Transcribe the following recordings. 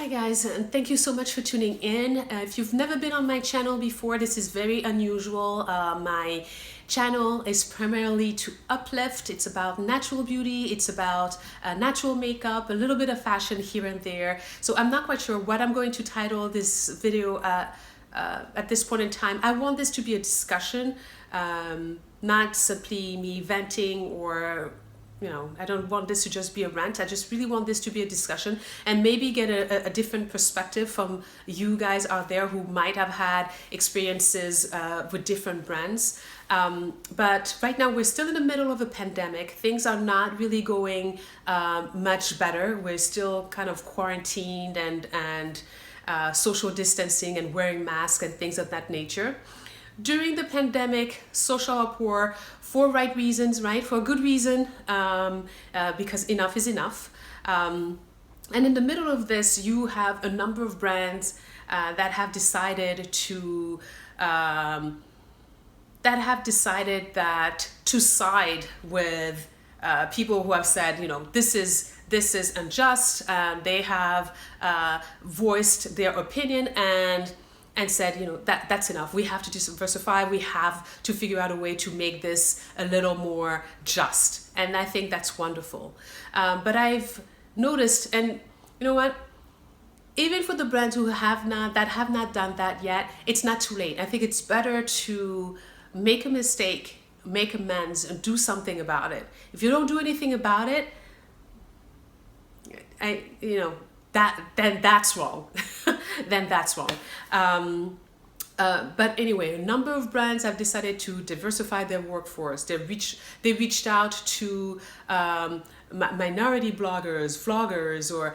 Hi guys, and thank you so much for tuning in. If you've never been on my channel before, this is very unusual. My channel is primarily to uplift. It's about natural beauty, it's about natural makeup, a little bit of fashion here and there. So I'm not quite sure what I'm going to title this video at this point in time. I want this to be a discussion, not simply me venting or I don't want this to just be a rant. I just really want this to be a discussion and maybe get a different perspective from you guys out there who might have had experiences with different brands. But right now we're still in the middle of a pandemic. Things are not really going much better. We're still kind of quarantined and social distancing and wearing masks and things of that nature. During the pandemic, social uproar for right reasons, right? For a good reason, because enough is enough. And in the middle of this, you have a number of brands that have decided to side with people who have said, this is unjust. They have voiced their opinion and said, that's enough. We have to diversify. We have to figure out a way to make this a little more just. And I think that's wonderful. But I've noticed, and you know what? Even for the brands who have not done that yet, it's not too late. I think it's better to make a mistake, make amends, and do something about it. If you don't do anything about it, then that's wrong. Then that's wrong. But anyway, a number of brands have decided to diversify their workforce. They reached out to minority bloggers, vloggers, or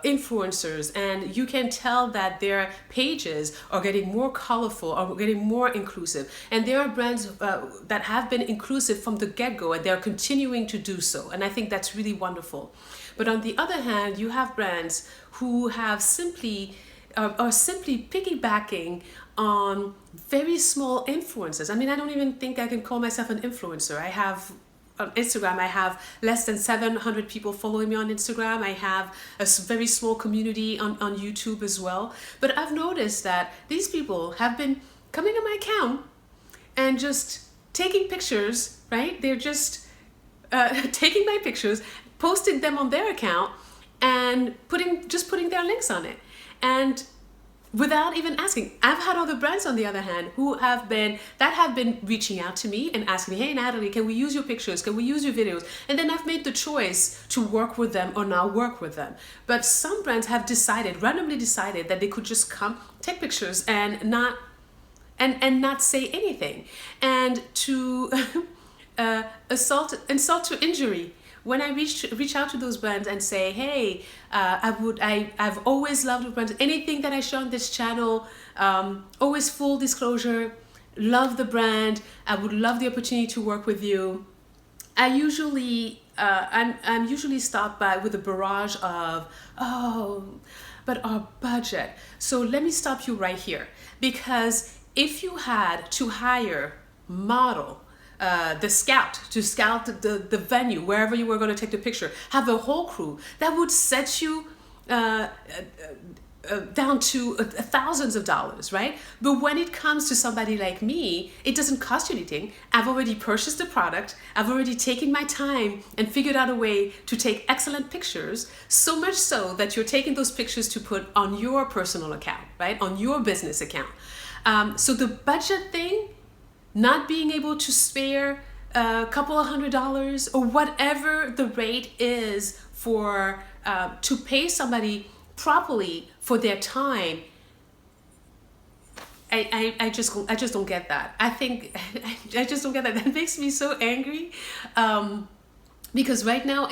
influencers, and you can tell that their pages are getting more colorful, are getting more inclusive. And there are brands that have been inclusive from the get-go, and they're continuing to do so. And I think that's really wonderful. But on the other hand, you have brands who have are simply piggybacking on very small influencers. I mean, I don't even think I can call myself an influencer. I have on Instagram, I have less than 700 people following me on Instagram. I have a very small community on YouTube as well. But I've noticed that these people have been coming to my account and just taking pictures, right? They're just taking my pictures, posting them on their account, and putting their links on it, and without even asking. I've had other brands, on the other hand, who have been reaching out to me and asking me, hey Natalie, can we use your pictures? Can we use your videos? And then I've made the choice to work with them or not work with them. But some brands have randomly decided that they could just come, take pictures, and not say anything, and to insult to injury. When I reach out to those brands and say, hey, I've always loved your brand. Anything that I show on this channel, always full disclosure, love the brand. I would love the opportunity to work with you. I'm usually stopped by with a barrage of, but our budget. So let me stop you right here, because if you had to hire model, to scout the venue, wherever you were going to take the picture, have a whole crew, that would set you down to thousands of dollars, right? But when it comes to somebody like me, it doesn't cost you anything. I've already purchased the product. I've already taken my time and figured out a way to take excellent pictures, so much so that you're taking those pictures to put on your personal account, right? On your business account. So the budget thing, not being able to spare a couple of $100 or whatever the rate is for to pay somebody properly for their time, I just don't get that. I just don't get that. That makes me so angry, because right now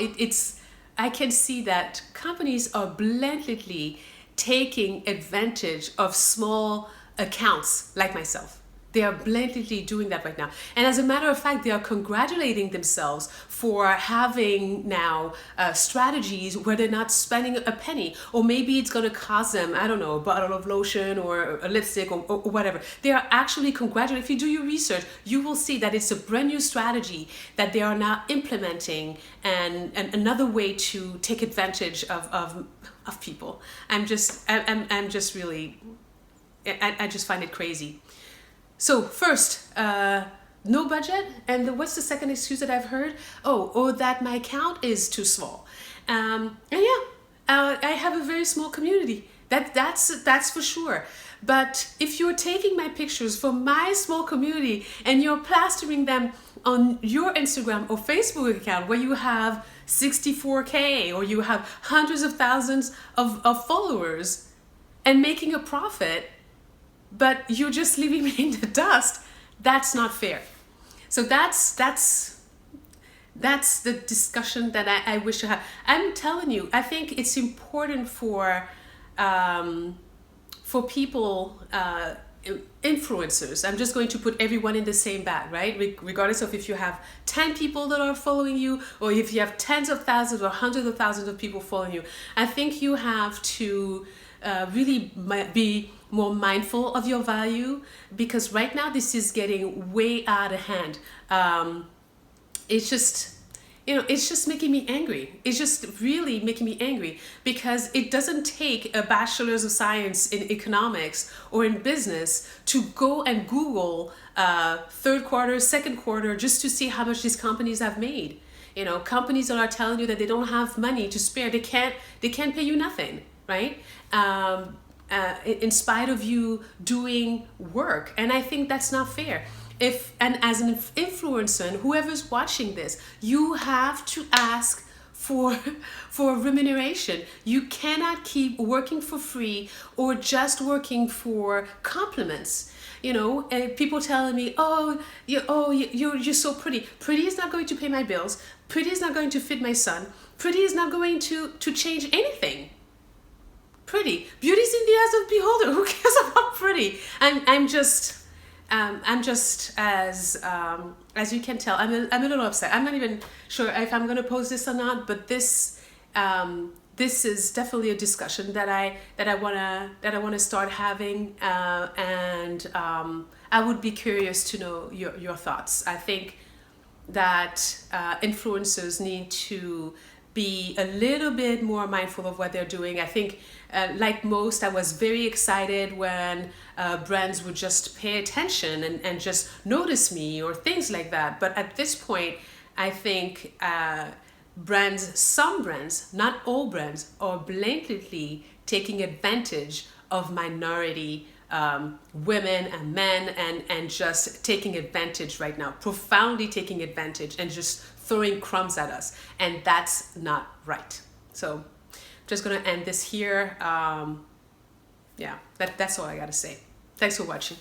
I can see that companies are blatantly taking advantage of small accounts like myself. They are blatantly doing that right now. And as a matter of fact, they are congratulating themselves for having now strategies where they're not spending a penny. Or maybe it's going to cost them, I don't know, a bottle of lotion or a lipstick or whatever. They are actually congratulating. If you do your research, you will see that it's a brand new strategy that they are now implementing, and another way to take advantage of of people. I'm just really, I just find it crazy. So first, no budget, and what's the second excuse that I've heard? Oh, that my account is too small. And yeah, I have a very small community. That's for sure. But if you're taking my pictures from my small community and you're plastering them on your Instagram or Facebook account where you have 64K or you have hundreds of thousands of followers and making a profit, but you're just leaving me in the dust, that's not fair. So that's the discussion that I wish to have. I'm telling you, I think it's important for people, influencers. I'm just going to put everyone in the same bag, right? Regardless of if you have 10 people that are following you or if you have tens of thousands or hundreds of thousands of people following you. I think you have to really be more mindful of your value, because right now this is getting way out of hand. It's just making me angry. It's just really making me angry, because it doesn't take a bachelor's of science in economics or in business to go and Google third quarter, second quarter, just to see how much these companies have made. Companies that are telling you that they don't have money to spare, they can't pay you nothing, right? In spite of you doing work. And I think that's not fair. And as an influencer, and whoever's watching this, you have to ask for remuneration. You cannot keep working for free or just working for compliments. And people telling me, you're so pretty. Pretty is not going to pay my bills. Pretty is not going to feed my son. Pretty is not going to change anything. Pretty. Beauty's in the eyes of the beholder. Who cares about pretty? I'm just as you can tell, I'm a little upset. I'm not even sure if I'm going to post this or not, but this is definitely a discussion that I wanna start having, and I would be curious to know your thoughts. I think that influencers need to be a little bit more mindful of what they're doing. I think, like most, I was very excited when brands would just pay attention and just notice me or things like that. But at this point, I think some brands, not all brands, are blatantly taking advantage of minority women and men, and just taking advantage right now, profoundly taking advantage, and just throwing crumbs at us, and that's not right. So I'm just gonna end this here. That's all I gotta say. Thanks for watching.